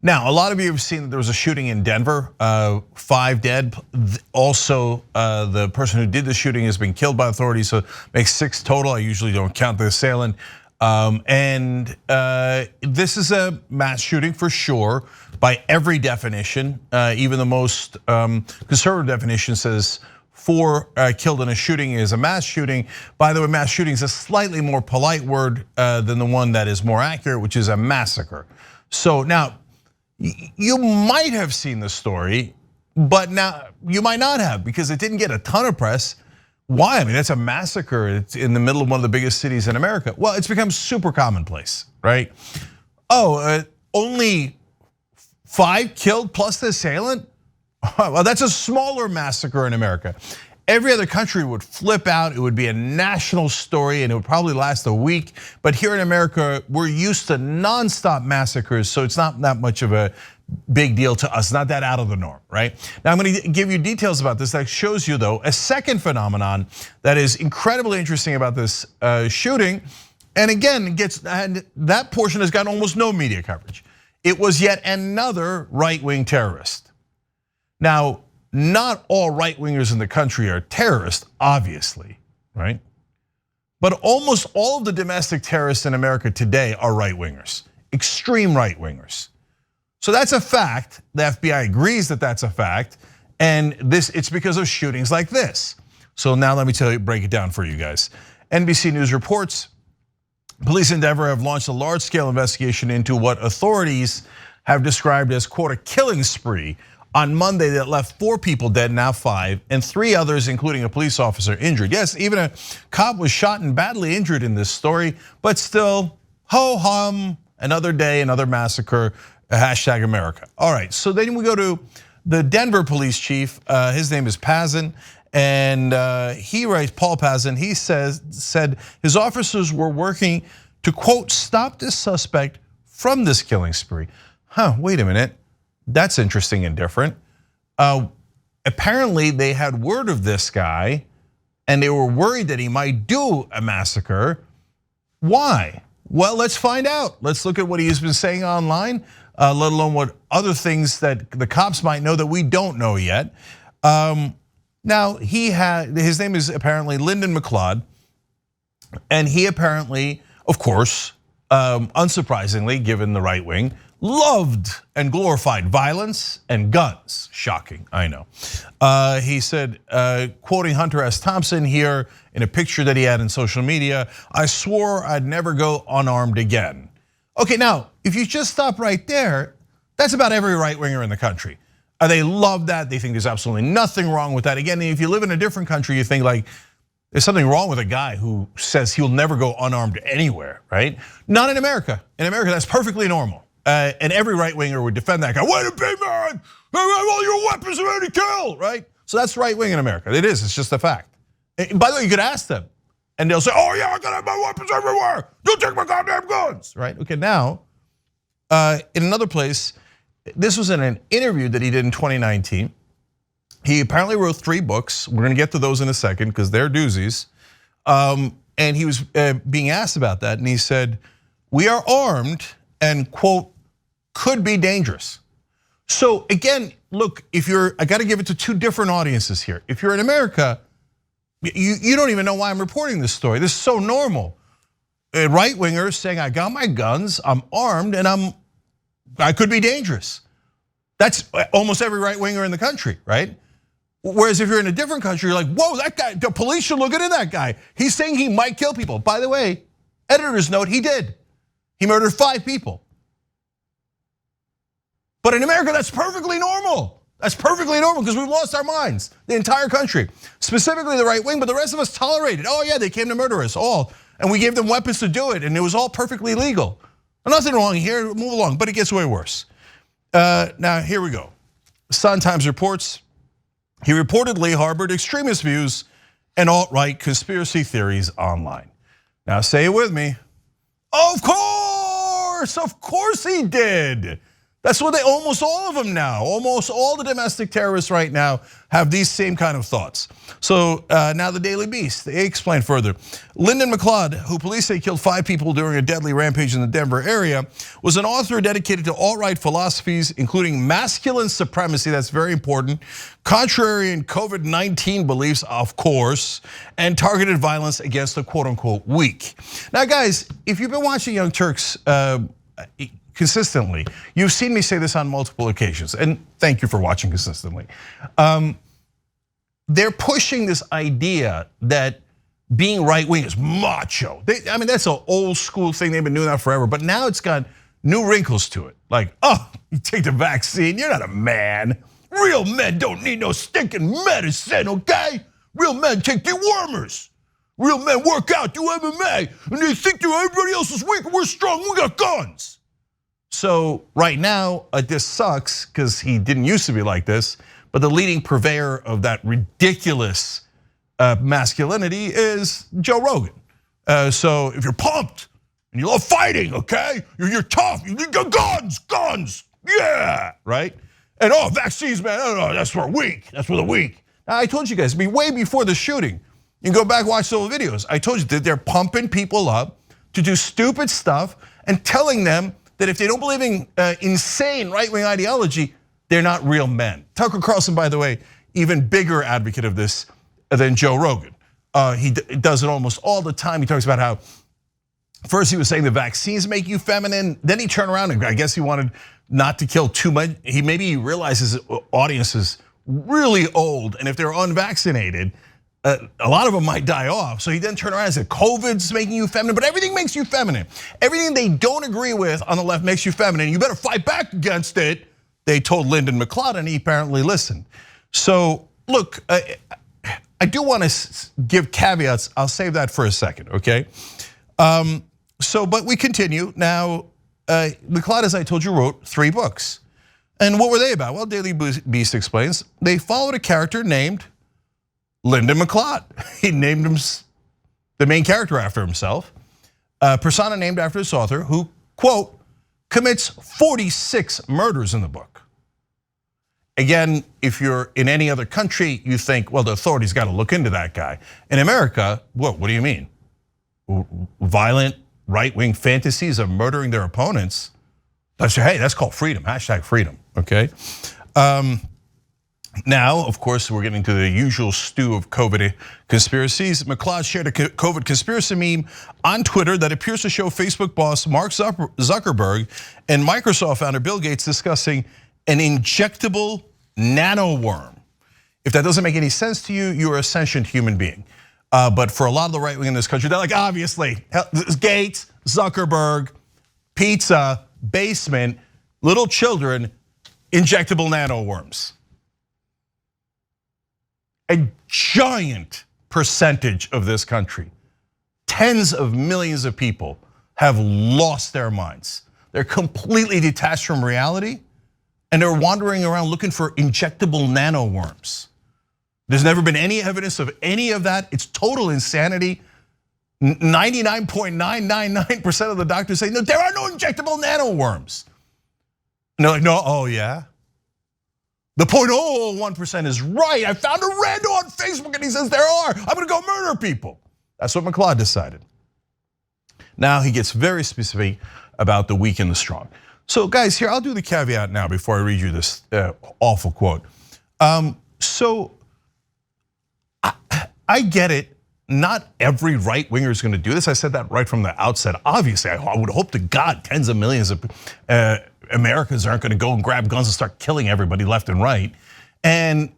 Now, a lot of you have seen that there was a shooting in Denver, 5 dead. Also, the person who did the shooting has been killed by authorities, so it makes 6 total. I usually don't count the assailant. This is a mass shooting for sure, by every definition. Even the most conservative definition says 4 killed in a shooting is a mass shooting. By the way, mass shooting is a slightly more polite word than the one that is more accurate, which is a massacre. So now, you might have seen the story, but now you might not have, because it didn't get a ton of press. Why? I mean, that's a massacre. It's in the middle of one of the biggest cities in America. Well, it's become super commonplace, right? Only 5 killed plus the assailant? Well, that's a smaller massacre in America. Every other country would flip out. It would be a national story and it would probably last a week. But here in America, we're used to nonstop massacres, so it's not that much of a big deal to us, not that out of the norm, right? Now I'm gonna give you details about this that shows you, though, a second phenomenon that is incredibly interesting about this shooting. And again, that portion has gotten almost no media coverage. It was yet another right-wing terrorist. Now, not all right-wingers in the country are terrorists, obviously, right? But almost all of the domestic terrorists in America today are right-wingers, extreme right-wingers. So that's a fact. The FBI agrees that that's a fact, and it's because of shootings like this. So now let me break it down for you guys. NBC News reports, police in Denver have launched a large-scale investigation into what authorities have described as, quote, a killing spree on Monday that left 4 people dead, now 5, and 3 others, including a police officer, injured. Yes, even a cop was shot and badly injured in this story, but still, ho-hum, another day, another massacre, hashtag America. All right, so then we go to the Denver police chief, his name is Pazen, and he writes, Paul Pazen, he said his officers were working to, quote, stop this suspect from this killing spree. Wait a minute. That's interesting and different. Apparently they had word of this guy and they were worried that he might do a massacre. Why? Well, let's find out. Let's look at what he has been saying online, let alone what other things that the cops might know that we don't know yet. Now, his name is apparently Lyndon McLeod, and he apparently, of course, unsurprisingly, given the right wing, loved and glorified violence and guns. Shocking, I know. He said, quoting Hunter S. Thompson here in a picture that he had in social media, I swore I'd never go unarmed again. Okay, now, if you just stop right there, that's about every right-winger in the country. They love that, they think there's absolutely nothing wrong with that. Again, if you live in a different country, you think like, there's something wrong with a guy who says he'll never go unarmed anywhere, right? Not in America. In America, that's perfectly normal. And every right-winger would defend that guy. Way to be, man! All your weapons are ready to kill, right? So that's right-wing in America. It is, it's just a fact. By the way, you could ask them, and they'll say, oh yeah, I gotta have my weapons everywhere. Don't take my goddamn guns, right? Okay, now, in another place, this was in an interview that he did in 2019. He apparently wrote 3 books. We're gonna get to those in a second, because they're doozies. And he was being asked about that, and he said, we are armed and, quote, could be dangerous. So again, look, I gotta give it to 2 different audiences here. If you're in America, you don't even know why I'm reporting this story. This is so normal. A right-winger saying, I got my guns, I'm armed, and I could be dangerous. That's almost every right-winger in the country, right? Whereas if you're in a different country, you're like, whoa, that guy, the police should look into that guy. He's saying he might kill people. By the way, editor's note, he did. He murdered 5 people. But in America, that's perfectly normal. That's perfectly normal because we've lost our minds, the entire country. Specifically the right wing, but the rest of us tolerated. Oh yeah, they came to murder us all. And we gave them weapons to do it, and it was all perfectly legal. Nothing wrong here, move along, but it gets way worse. Now, here we go. Sun Times reports, he reportedly harbored extremist views and alt-right conspiracy theories online. Now say it with me. Of course he did. That's what almost all of them now, almost all the domestic terrorists right now have these same kind of thoughts. So now the Daily Beast, they explain further. Lyndon McLeod, who police say killed 5 people during a deadly rampage in the Denver area, was an author dedicated to alt-right philosophies, including masculine supremacy, that's very important, contrarian COVID-19 beliefs, of course, and targeted violence against the quote-unquote weak. Now guys, if you've been watching Young Turks consistently, you've seen me say this on multiple occasions, and thank you for watching consistently. They're pushing this idea that being right-wing is macho. I mean, that's an old school thing, they've been doing that forever, but now it's got new wrinkles to it. Like, oh, you take the vaccine, you're not a man. Real men don't need no stinking medicine, okay? Real men take dewormers. Real men work out, do MMA, and they think everybody else is weak, we're strong, we got guns. So right now, this sucks because he didn't used to be like this, but the leading purveyor of that ridiculous masculinity is Joe Rogan. So if you're pumped and you love fighting, okay, you're tough, you got guns, yeah, right? And vaccines, man, no, that's for weak, that's for the weak. Now, I told you guys, way before the shooting, you can go back and watch the old videos. I told you that they're pumping people up to do stupid stuff and telling them that if they don't believe in insane right-wing ideology, they're not real men. Tucker Carlson, by the way, even bigger advocate of this than Joe Rogan. He does it almost all the time. He talks about how first he was saying the vaccines make you feminine, then he turned around and I guess he wanted not to kill too much. Maybe he realizes his audience is really old, and if they're unvaccinated, a lot of them might die off. So he then turned around and said, COVID's making you feminine, but everything makes you feminine. Everything they don't agree with on the left makes you feminine. You better fight back against it, they told Lyndon McLeod, and he apparently listened. So look, I do want to give caveats. I'll save that for a second, okay? But we continue. Now, McLeod, as I told you, wrote 3 books. And what were they about? Well, Daily Beast explains, they followed a character named Lyndon McLeod. He named him the main character after himself. A persona named after his author who, quote, commits 46 murders in the book. Again, if you're in any other country, you think, well, the authorities got to look into that guy. In America, what do you mean? Violent right-wing fantasies of murdering their opponents? Hey, that's called freedom, #freedom, okay? Now, of course, we're getting to the usual stew of COVID conspiracies. McLeod shared a COVID conspiracy meme on Twitter that appears to show Facebook boss Mark Zuckerberg and Microsoft founder Bill Gates discussing an injectable nanoworm. If that doesn't make any sense to you, you're a sentient human being. But for a lot of the right wing in this country, they're like, obviously, Gates, Zuckerberg, pizza, basement, little children, injectable nanoworms. A giant percentage of this country, tens of millions of people have lost their minds. They're completely detached from reality, and they're wandering around looking for injectable nanoworms. There's never been any evidence of any of that. It's total insanity. 99.999% of the doctors say, no, there are no injectable nanoworms. And they're like, no, oh yeah? The 0.001% is right. I found a rando on Facebook and he says there are. I'm gonna go murder people. That's what McLeod decided. Now he gets very specific about the weak and the strong. So guys, here, I'll do the caveat now before I read you this awful quote. So I get it. Not every right winger is gonna do this. I said that right from the outset. Obviously, I would hope to God tens of millions of Americans aren't gonna go and grab guns and start killing everybody left and right. And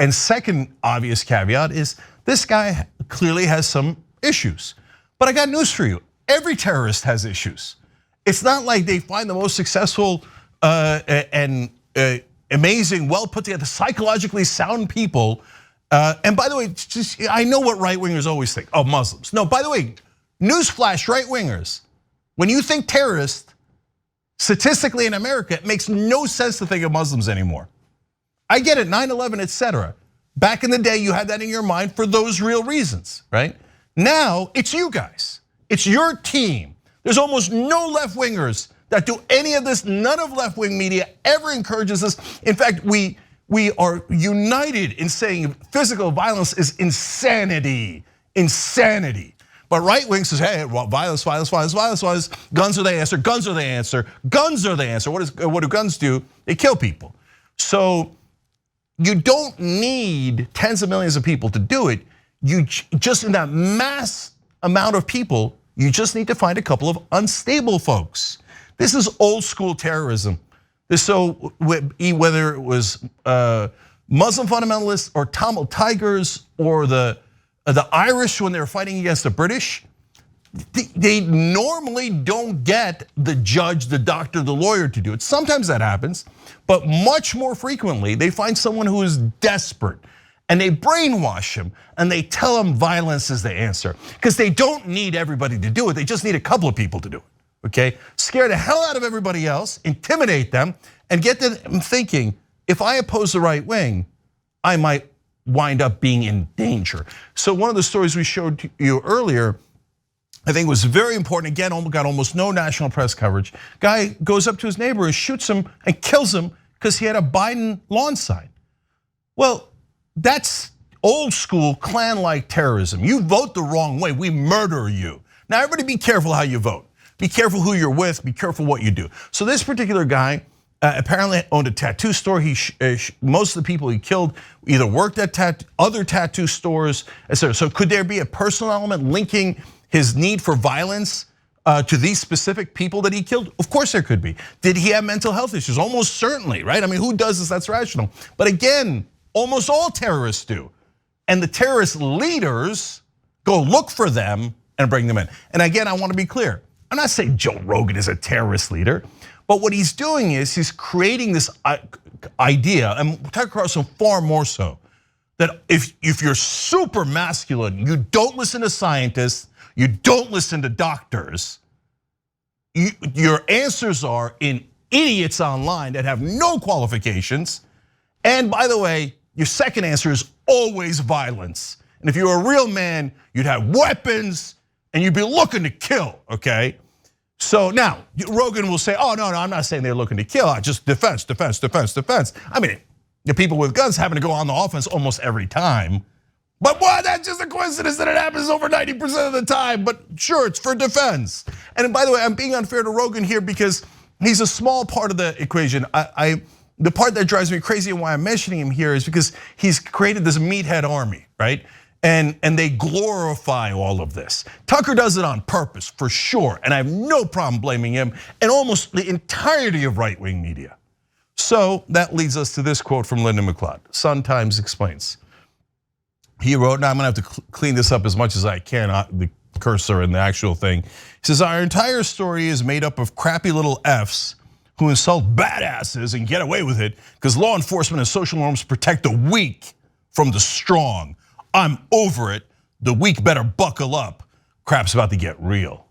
second obvious caveat is this guy clearly has some issues. But I got news for you. Every terrorist has issues. It's not like they find the most successful and amazing, well put together, psychologically sound people. And by the way, I know what right wingers always think. Oh, Muslims. No, by the way, newsflash, right wingers. When you think terrorist, statistically in America, it makes no sense to think of Muslims anymore. I get it, 9/11, etc. Back in the day, you had that in your mind for those real reasons, right? Now, it's you guys. It's your team. There's almost no left wingers that do any of this. None of left-wing media ever encourages this. In fact, we are united in saying physical violence is insanity, insanity. But right wing says, hey, violence, violence, violence, violence, violence. Guns are the answer, guns are the answer, guns are the answer. What do guns do? They kill people. So you don't need tens of millions of people to do it. You just, in that mass amount of people, you just need to find a couple of unstable folks. This is old school terrorism. So whether it was Muslim fundamentalists or Tamil Tigers or the Irish when they were fighting against the British, they normally don't get the judge, the doctor, the lawyer to do it. Sometimes that happens, but much more frequently, they find someone who is desperate and they brainwash him and they tell him violence is the answer because they don't need everybody to do it. They just need a couple of people to do it, okay? Scare the hell out of everybody else, intimidate them, and get them thinking, if I oppose the right wing, I might wind up being in danger. So one of the stories we showed you earlier, I think was very important. Again, got almost no national press coverage. Guy goes up to his neighbor and shoots him and kills him because he had a Biden lawn sign. Well, that's old school Klan-like terrorism. You vote the wrong way, we murder you. Now everybody be careful how you vote. Be careful who you're with, be careful what you do. So this particular guy apparently owned a tattoo store. Most of the people he killed either worked at other tattoo stores, etc. So could there be a personal element linking his need for violence to these specific people that he killed? Of course there could be. Did he have mental health issues? Almost certainly, right? I mean, who does this? That's rational. But again, almost all terrorists do. And the terrorist leaders go look for them and bring them in. And again, I want to be clear. I'm not saying Joe Rogan is a terrorist leader, but what he's doing is he's creating this idea, and Tucker Carlson far more so, that if you're super masculine, you don't listen to scientists, you don't listen to doctors, your answers are in idiots online that have no qualifications. And by the way, your second answer is always violence. And if you're a real man, you'd have weapons and you'd be looking to kill, okay? So now, Rogan will say, oh, no, I'm not saying they're looking to kill, just defense, defense, defense, defense. I mean, the people with guns happen to go on the offense almost every time. But boy, that's just a coincidence that it happens over 90% of the time, but sure, it's for defense. And by the way, I'm being unfair to Rogan here because he's a small part of the equation. The part that drives me crazy and why I'm mentioning him here is because he's created this meathead army, right? And they glorify all of this. Tucker does it on purpose, for sure, and I have no problem blaming him and almost the entirety of right-wing media. So that leads us to this quote from Lyndon McLeod. Sun-Times explains. He wrote, and I'm gonna have to clean this up as much as I can, the cursor and the actual thing. He says, our entire story is made up of crappy little Fs who insult badasses and get away with it because law enforcement and social norms protect the weak from the strong. I'm over it. The weak better buckle up. Crap's about to get real.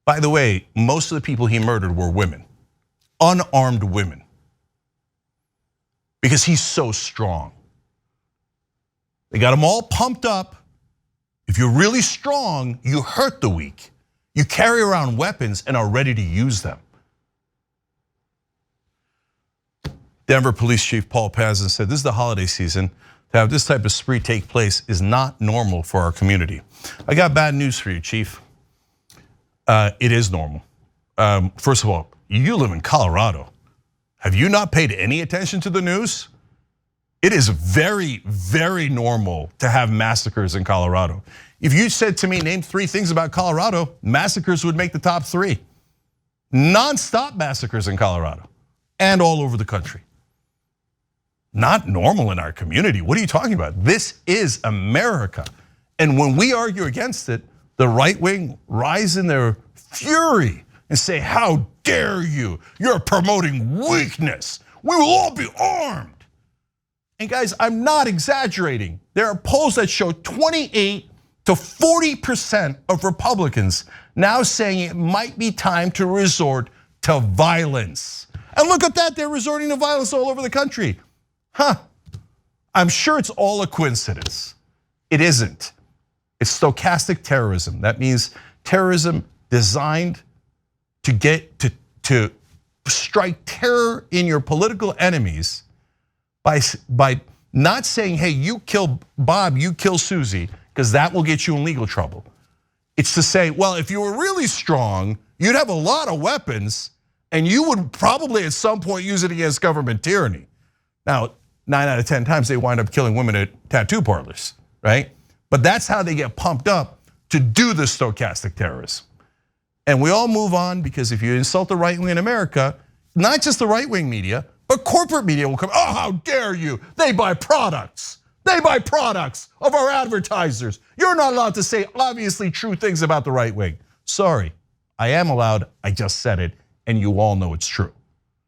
By the way, most of the people he murdered were women, unarmed women, because he's so strong. They got him all pumped up. If you're really strong, you hurt the weak. You carry around weapons and are ready to use them. Denver Police Chief Paul Pazen said, this is the holiday season. To have this type of spree take place is not normal for our community. I got bad news for you, Chief. It is normal. First of all, you live in Colorado. Have you not paid any attention to the news? It is very, very normal to have massacres in Colorado. If you said to me, name 3 things about Colorado, massacres would make the top 3. Non-stop massacres in Colorado and all over the country. Not normal in our community. What are you talking about? This is America. And when we argue against it, the right wing rise in their fury and say, how dare you? You're promoting weakness. We will all be armed. And guys, I'm not exaggerating. There are polls that show 28 to 40% of Republicans now saying it might be time to resort to violence. And look at that, they're resorting to violence all over the country. I'm sure it's all a coincidence. It isn't. It's stochastic terrorism. That means terrorism designed to get to strike terror in your political enemies by not saying, hey, you kill Bob, you kill Susie, because that will get you in legal trouble. It's to say, well, if you were really strong, you'd have a lot of weapons and you would probably at some point use it against government tyranny. Now, 9 out of 10 times they wind up killing women at tattoo parlors, right? But that's how they get pumped up to do the stochastic terrorism. And we all move on because if you insult the right wing in America, not just the right wing media, but corporate media will come, oh, how dare you? They buy products. They buy products of our advertisers. You're not allowed to say obviously true things about the right wing. Sorry, I am allowed, I just said it, and you all know it's true.